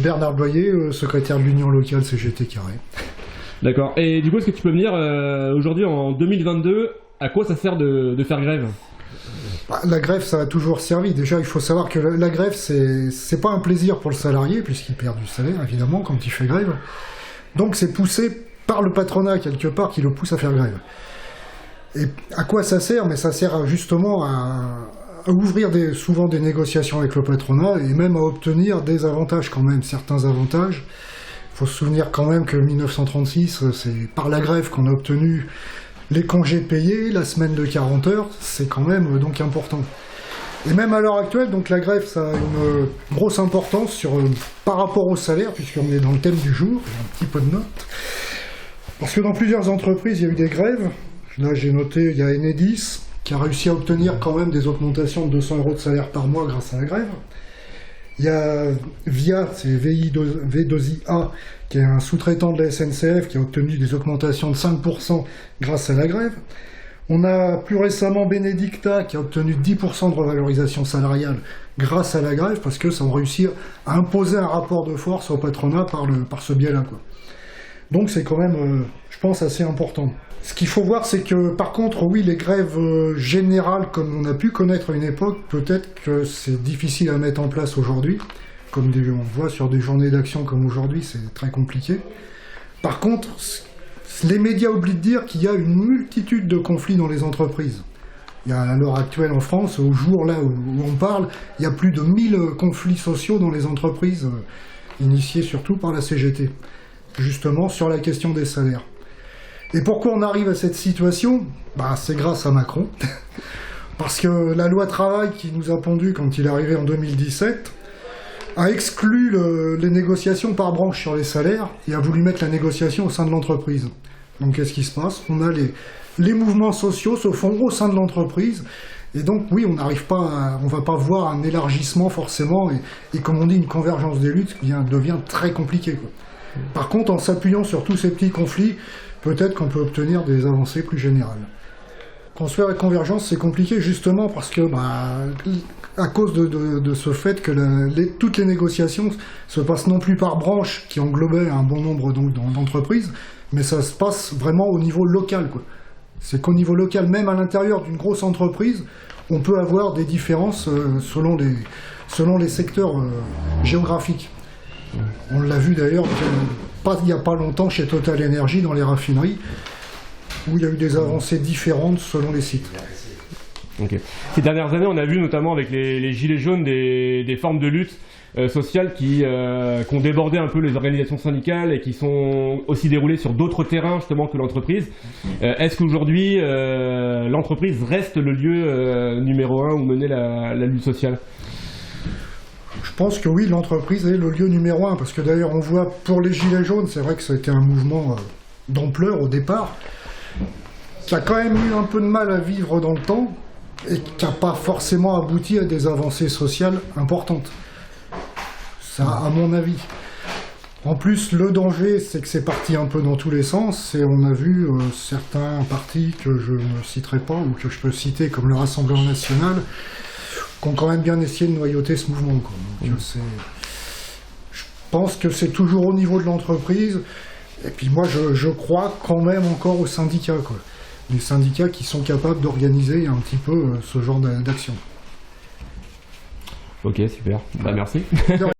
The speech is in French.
Bernard Boyer, secrétaire de l'Union locale CGT Carré. D'accord. Et du coup, est-ce que tu peux me dire, aujourd'hui, en 2022, à quoi ça sert de faire grève? La grève, ça a toujours servi. Déjà, il faut savoir que la grève, c'est pas un plaisir pour le salarié, puisqu'il perd du salaire, évidemment, quand il fait grève. Donc, c'est poussé par le patronat, quelque part, qui le pousse à faire grève. Et à quoi ça sert? Mais ça sert justement à ouvrir souvent des négociations avec le patronat, et même à obtenir des avantages, quand même, certains avantages. Il faut se souvenir quand même que 1936, c'est par la grève qu'on a obtenu les congés payés, la semaine de 40 heures, c'est quand même donc important. Et même à l'heure actuelle, donc la grève, ça a une grosse importance par rapport au salaire, puisqu'on est dans le thème du jour, j'ai un petit peu de notes. Parce que dans plusieurs entreprises, il y a eu des grèves. Là, j'ai noté, il y a Enedis, qui a réussi à obtenir quand même des augmentations de 200 € de salaire par mois grâce à la grève. Il y a VIA, c'est V2IA, qui est un sous-traitant de la SNCF, qui a obtenu des augmentations de 5% grâce à la grève. On a plus récemment Benedicta, qui a obtenu 10% de revalorisation salariale grâce à la grève, parce que ça a réussi à imposer un rapport de force au patronat par ce biais-là, quoi. Donc c'est quand même, je pense, assez important. Ce qu'il faut voir, c'est que, par contre, oui, les grèves générales, comme on a pu connaître à une époque, peut-être que c'est difficile à mettre en place aujourd'hui. Comme on voit sur des journées d'action comme aujourd'hui, c'est très compliqué. Par contre, les médias oublient de dire qu'il y a une multitude de conflits dans les entreprises. Il y a à l'heure actuelle en France, au jour là où on parle, il y a plus de 1000 conflits sociaux dans les entreprises, initiés surtout par la CGT, justement sur la question des salaires. Et pourquoi on arrive à cette situation? C'est grâce à Macron. Parce que la loi travail qui nous a pondu quand il est arrivé en 2017 a exclu les négociations par branche sur les salaires et a voulu mettre la négociation au sein de l'entreprise. Donc qu'est-ce qui se passe? On a les mouvements sociaux se font au sein de l'entreprise. Et donc oui, on va pas voir un élargissement forcément et comme on dit, une convergence des luttes qui devient très compliquée, quoi. Par contre, en s'appuyant sur tous ces petits conflits, peut-être qu'on peut obtenir des avancées plus générales. Construire la convergence, c'est compliqué justement parce que, à cause de ce fait que toutes les négociations se passent non plus par branche, qui englobait un bon nombre d'entreprises, mais ça se passe vraiment au niveau local, quoi. C'est qu'au niveau local, même à l'intérieur d'une grosse entreprise, on peut avoir des différences selon les secteurs géographiques. On l'a vu d'ailleurs il n'y a pas longtemps chez Total Energy dans les raffineries, où il y a eu des avancées différentes selon les sites. Okay. Ces dernières années, on a vu notamment avec les gilets jaunes des formes de lutte sociale qui ont débordé un peu les organisations syndicales et qui sont aussi déroulées sur d'autres terrains justement que l'entreprise. Est-ce qu'aujourd'hui, l'entreprise reste le lieu numéro 1 où mener la lutte sociale? Je pense que oui, l'entreprise est le lieu numéro 1, parce que d'ailleurs on voit pour les Gilets jaunes, c'est vrai que ça a été un mouvement d'ampleur au départ, qui a quand même eu un peu de mal à vivre dans le temps, et qui n'a pas forcément abouti à des avancées sociales importantes. Ça, à mon avis. En plus, le danger, c'est que c'est parti un peu dans tous les sens, et on a vu certains partis que je ne citerai pas, ou que je peux citer comme le Rassemblement National, qui ont quand même bien essayé de noyauter ce mouvement, quoi. Donc, je pense que c'est toujours au niveau de l'entreprise, et puis moi je crois quand même encore aux syndicats, quoi. Les syndicats qui sont capables d'organiser un petit peu ce genre d'action. Ok, super. Merci.